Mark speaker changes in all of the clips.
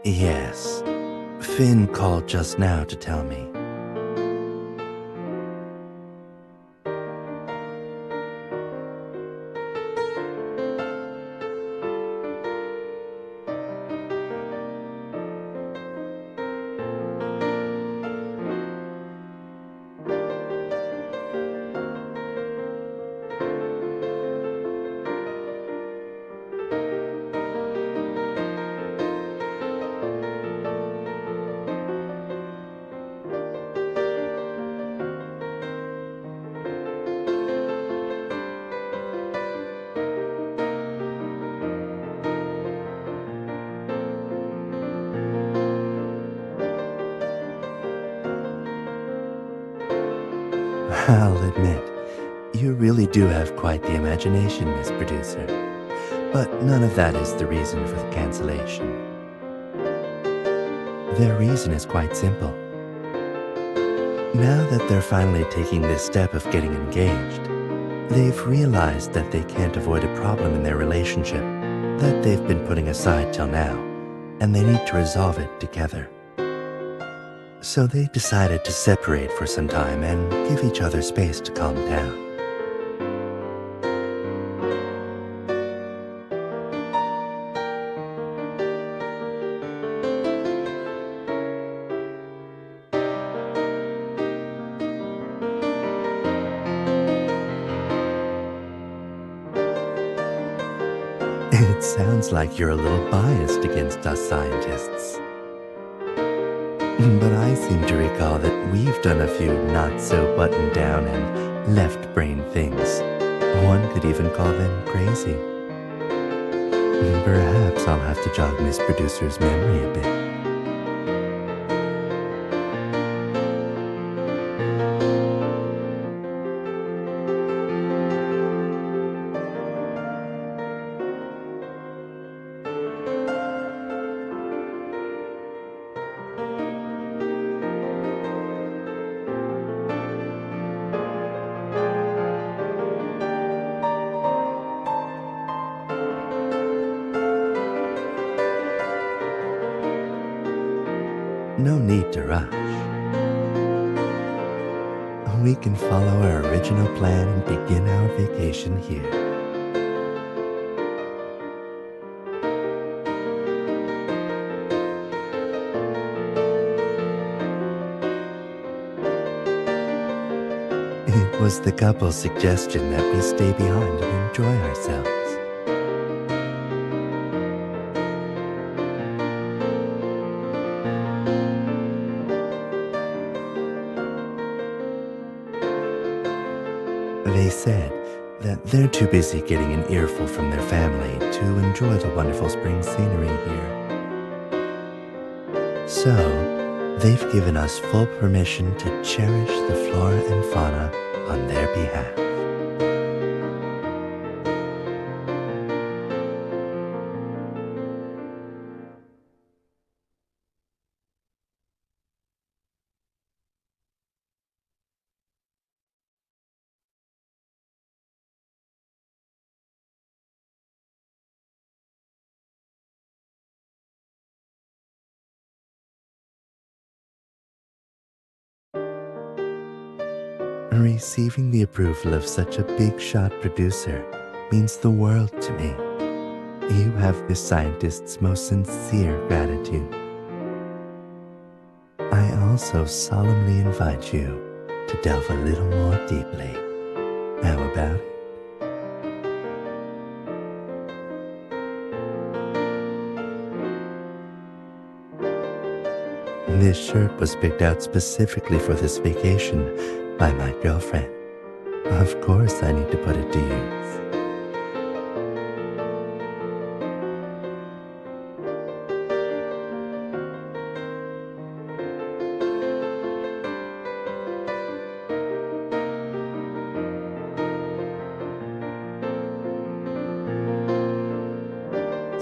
Speaker 1: Yes. Finn called just now to tell me. I'll admit, you really do have quite the imagination, Miss Producer. But none of that is the reason for the cancellation. Their reason is quite simple. Now that they're finally taking this step of getting engaged, they've realized that they can't avoid a problem in their relationship that they've been putting aside till now, and they need to resolve it together. So they decided to separate for some time and give each other space to calm down. It sounds like you're a little biased against us scientists. But I seem to recall that we've done a few not-so-buttoned-down and left-brain things. One could even call them crazy. Perhaps I'll have to jog Miss Producer's memory a bit. No need to rush. We can follow our original plan and begin our vacation here. It was the couple's suggestion that we stay behind and enjoy ourselves. They said that they're too busy getting an earful from their family to enjoy the wonderful spring scenery here. So, they've given us full permission to cherish the flora and fauna on their behalf. Receiving the approval of such a big-shot producer means the world to me. You have the scientist's most sincere gratitude. I also solemnly invite you to delve a little more deeply. How about it? This shirt was picked out specifically for this vacation by my girlfriend. Of course I need to put it to use.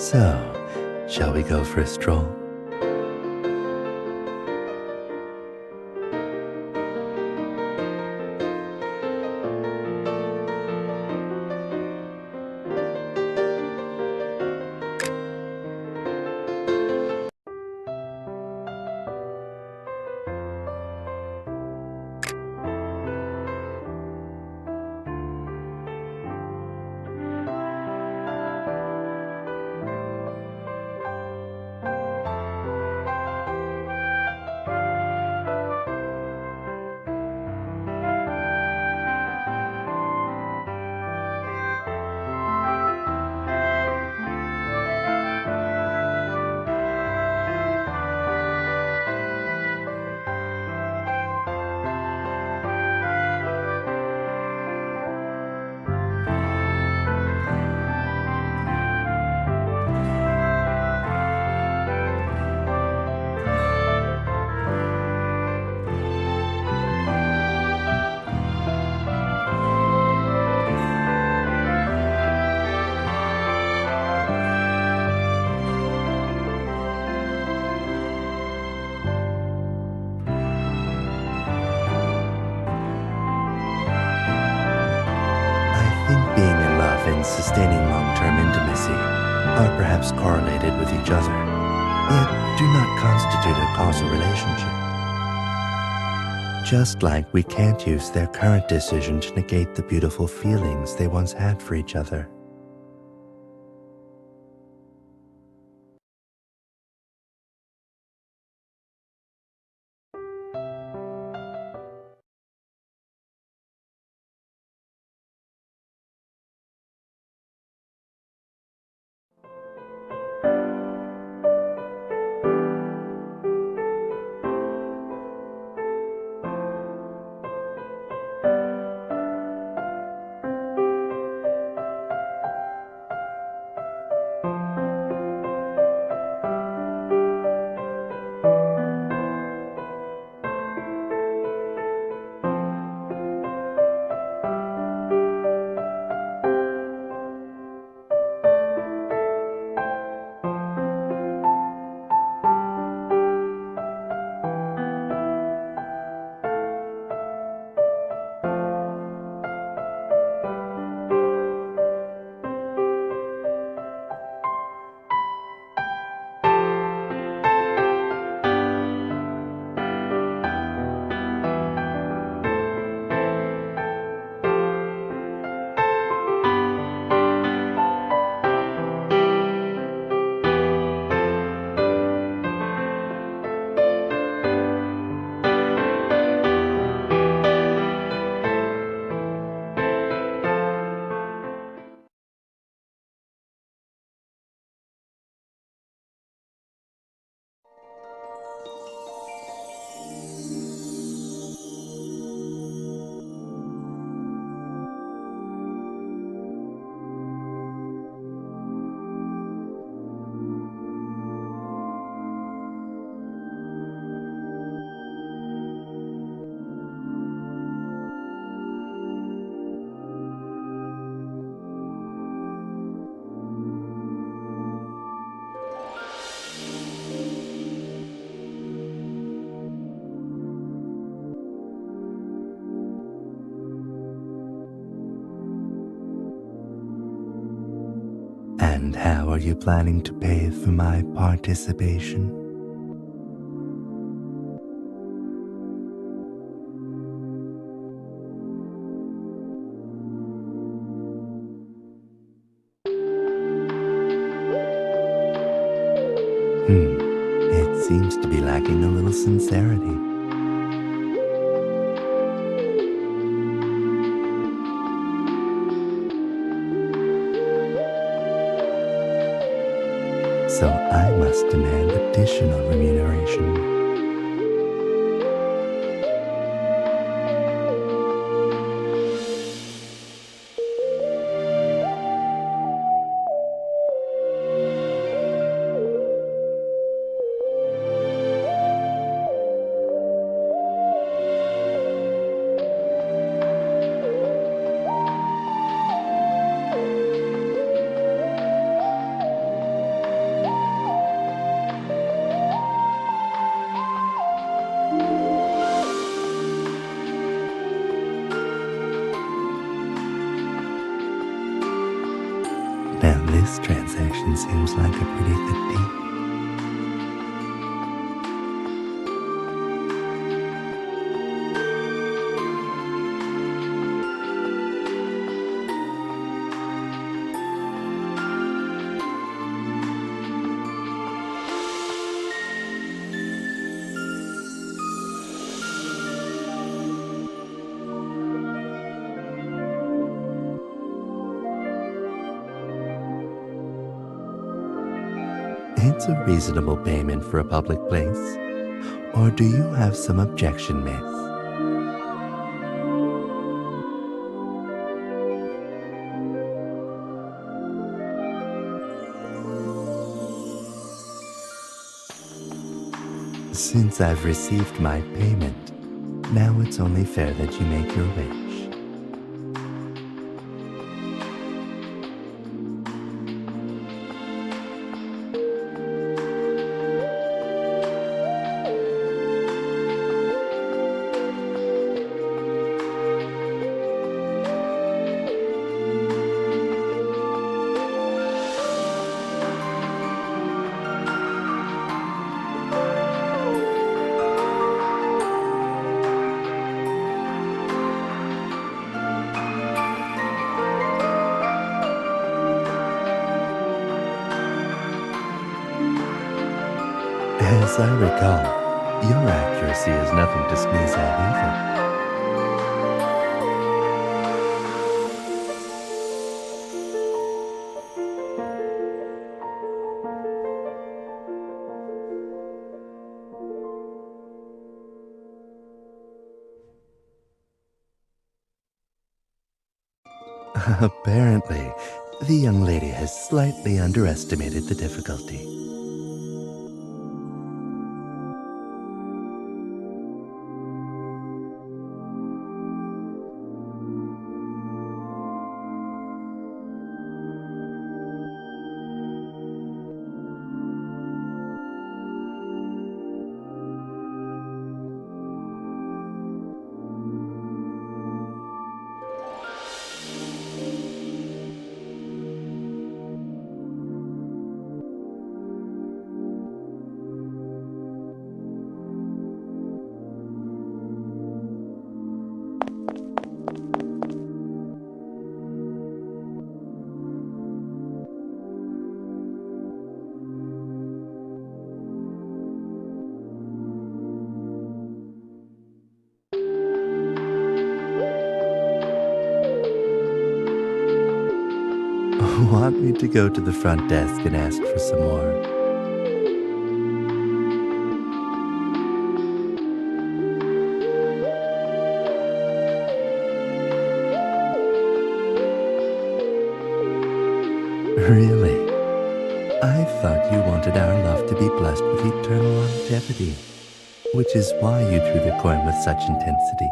Speaker 1: So, shall we go for a stroll? sustaining long-term intimacy are perhaps correlated with each other, yet do not constitute a causal relationship. Just like we can't use their current decision to negate the beautiful feelings they once had for each other. And how are you planning to pay for my participation? It seems to be lacking a little sincerity. So I must demand additional remuneration. Now this transaction seems like a pretty good deal. It's a reasonable payment for a public place. Or do you have some objection, miss? Since I've received my payment, now it's only fair that you make your wish. As I recall, your accuracy is nothing to sneeze at either. Apparently, the young lady has slightly underestimated the difficulty. Want me to go to the front desk and ask for some more? Really? I thought you wanted our love to be blessed with eternal longevity, which is why you threw the coin with such intensity.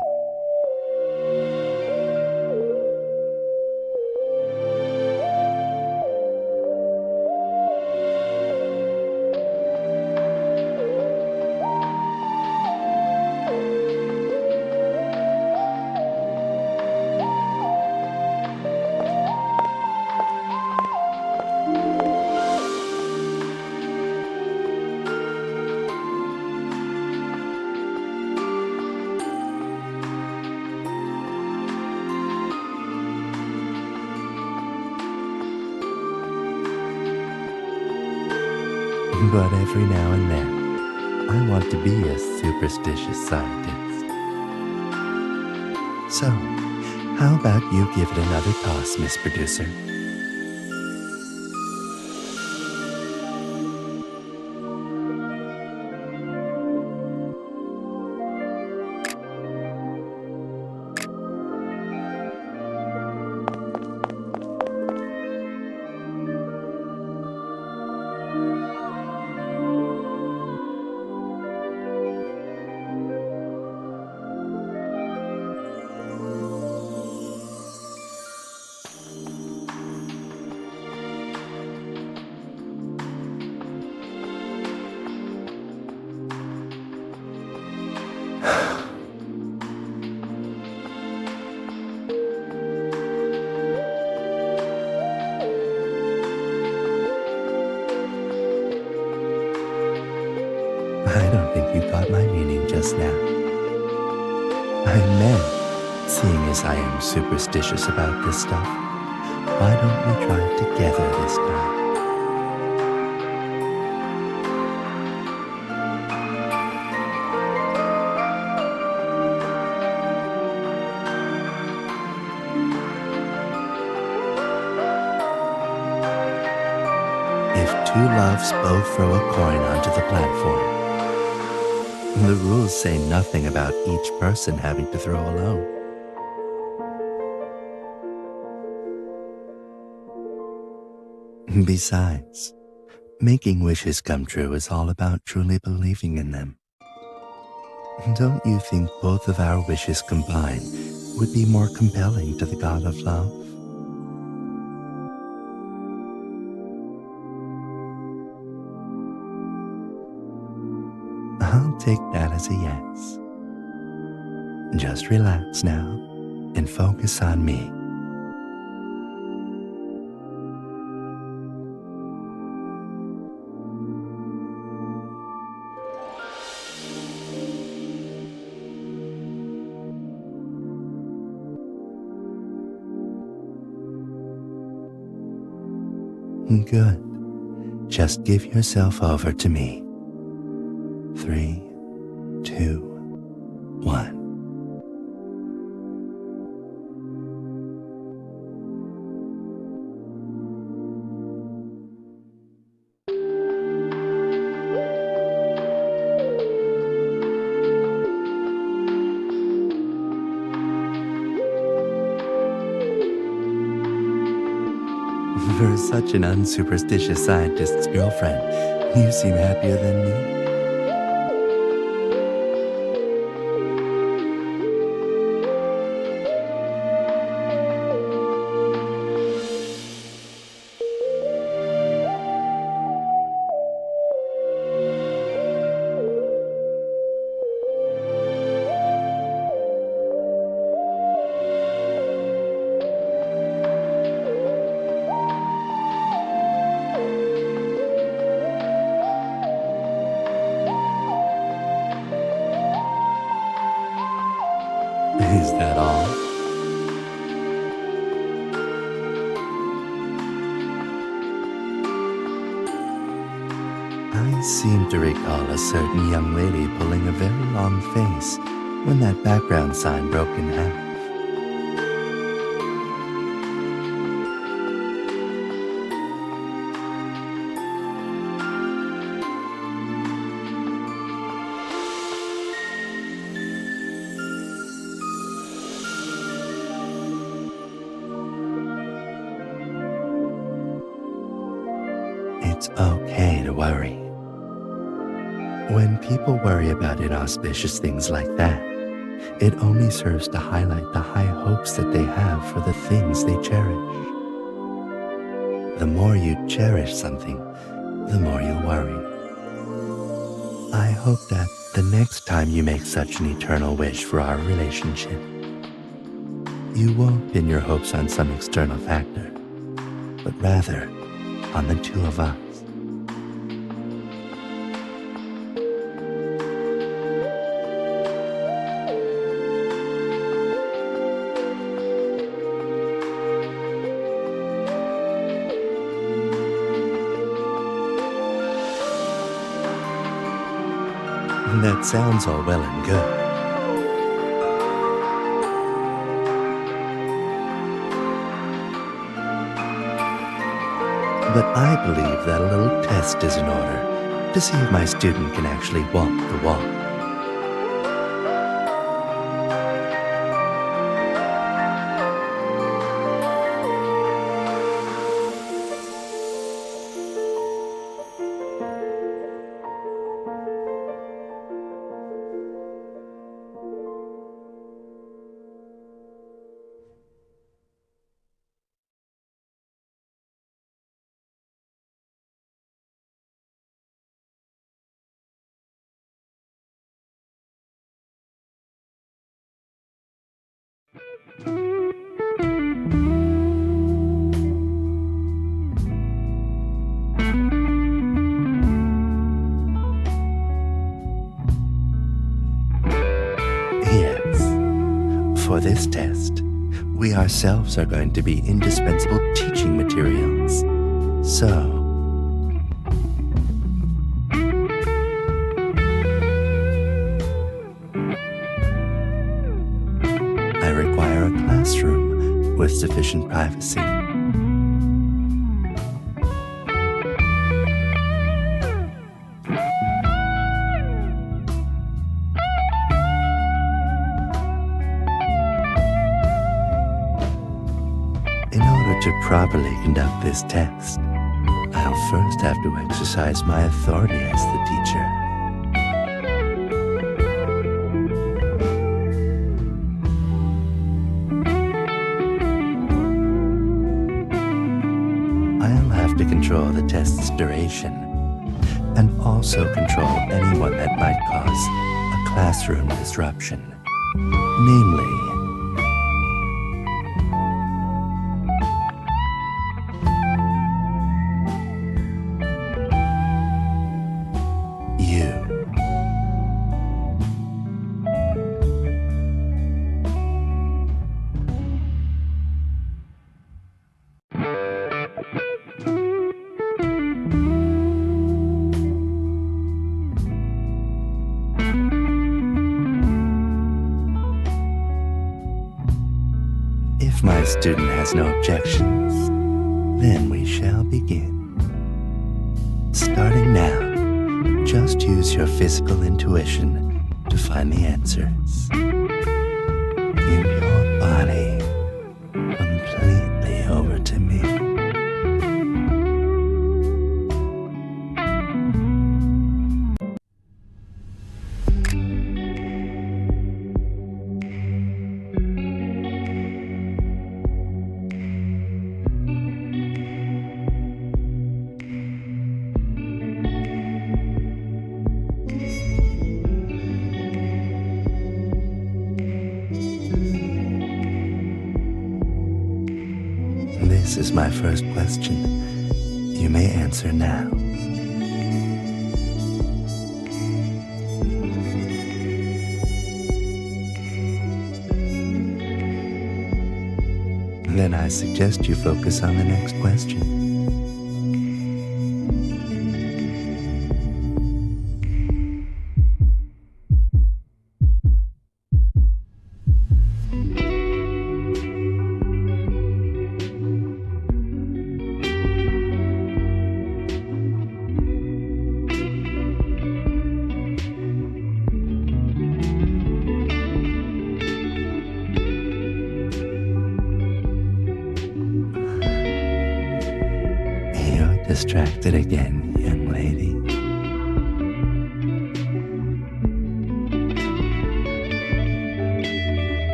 Speaker 1: But every now and then, I want to be a superstitious scientist. So, how about you give it another toss, Miss Producer? I don't think you got my meaning just now. I meant, seeing as I am superstitious about this stuff, why don't we try it together this time? If two loves both throw a coin onto the platform, the rules say nothing about each person having to throw alone. Besides, making wishes come true is all about truly believing in them. Don't you think both of our wishes combined would be more compelling to the God of love? I'll take that as a yes. Just relax now and focus on me. Good. Just give yourself over to me. 3, 2, 1. For such an unsuperstitious scientist's girlfriend, you seem happier than me. Is that all? I seem to recall a certain young lady pulling a very long face when that background sign broke in half. It's okay to worry. When people worry about inauspicious things like that, it only serves to highlight the high hopes that they have for the things they cherish. The more you cherish something, the more you'll worry. I hope that the next time you make such an eternal wish for our relationship, you won't pin your hopes on some external factor, but rather on the two of us. That sounds all well and good. But I believe that a little test is in order to see if my student can actually walk the walk. Yes, for this test, we ourselves are going to be indispensable teaching materials. So, I require a classroom with sufficient privacy. In order to properly conduct this test, I'll first have to exercise my authority as the teacher. I'll have to control the test's duration and also control anyone that might cause a classroom disruption, namely, you. If my student has no objections, then we shall begin. Starting now, just use your physical intuition to find the answers. Give your body completely over to me. This is my first question. You may answer now. Then I suggest you focus on the next question. Distracted again, young lady.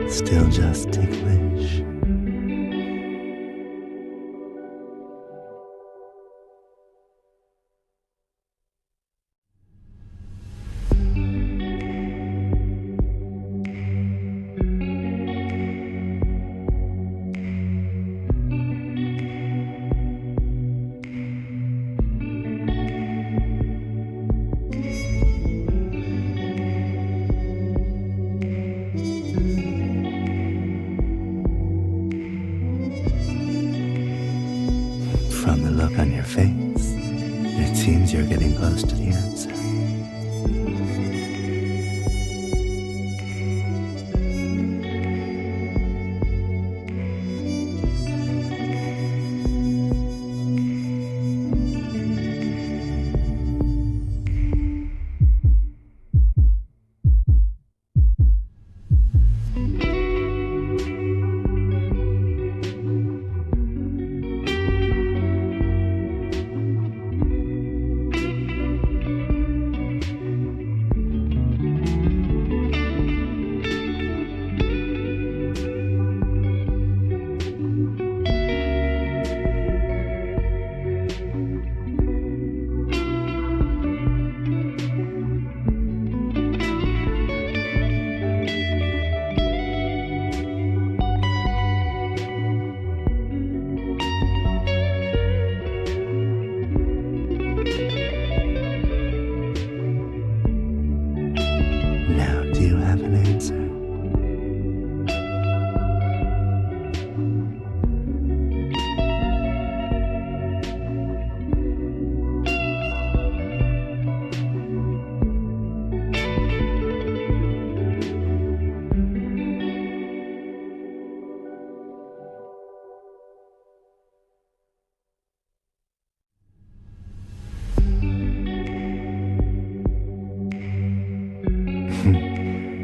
Speaker 1: Still just ticklish. From the look on your face, it seems you're getting close to the answer.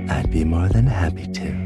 Speaker 1: I'd be more than happy to.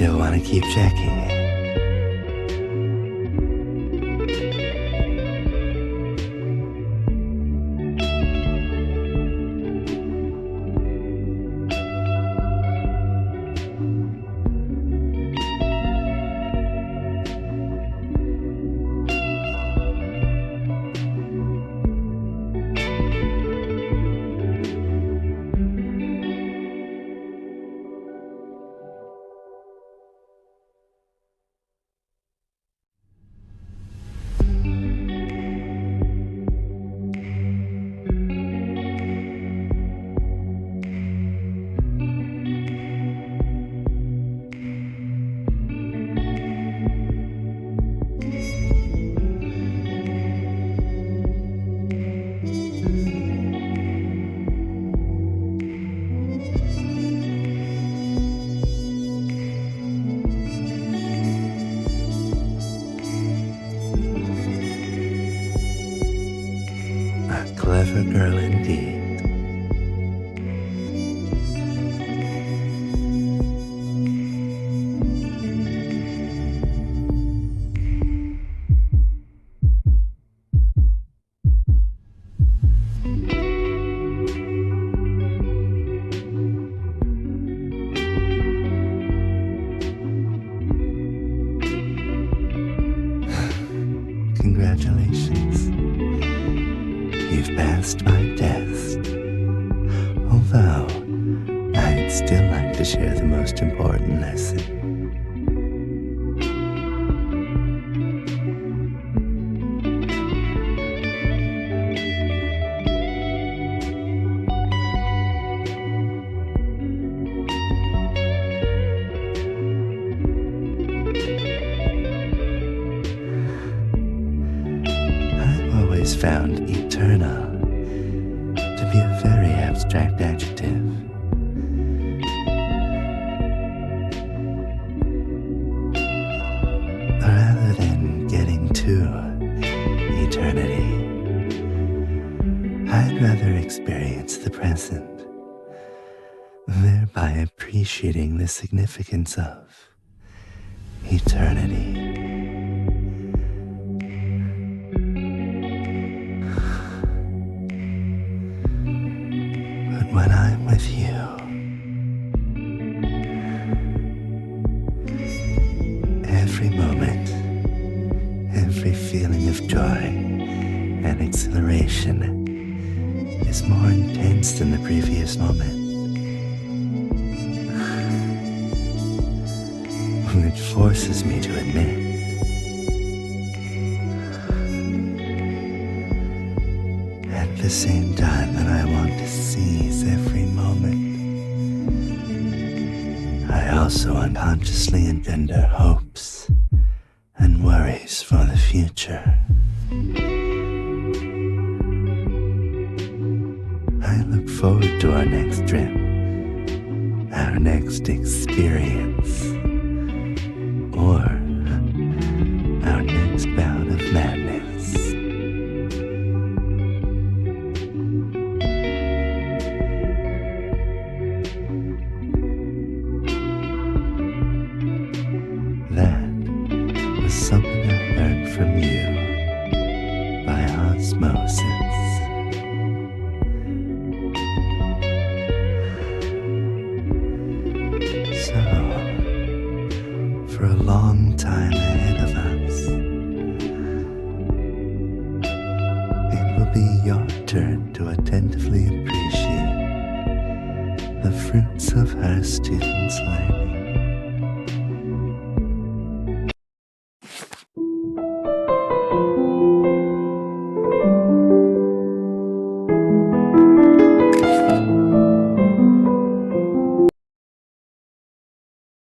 Speaker 1: Still want to keep checking? A clever girl indeed. Congratulations. You've passed my test. Although, I'd still like to share the most important lesson. I've always found eternal to be a very abstract adjective. Rather than getting to eternity, I'd rather experience the present, thereby appreciating the significance of eternity. But when I'm with you, every moment, every feeling of joy and exhilaration is more intense than the previous moment, which forces me to admit at the same time that I want to seize every moment, I also unconsciously engender hopes and worries for the future. I look forward to our next trip, our next experience, or our next bout of madness. That was something I learned from you by osmosis. So, for a long time ahead of us, it will be your turn to attentively appreciate the fruits of her students' learning.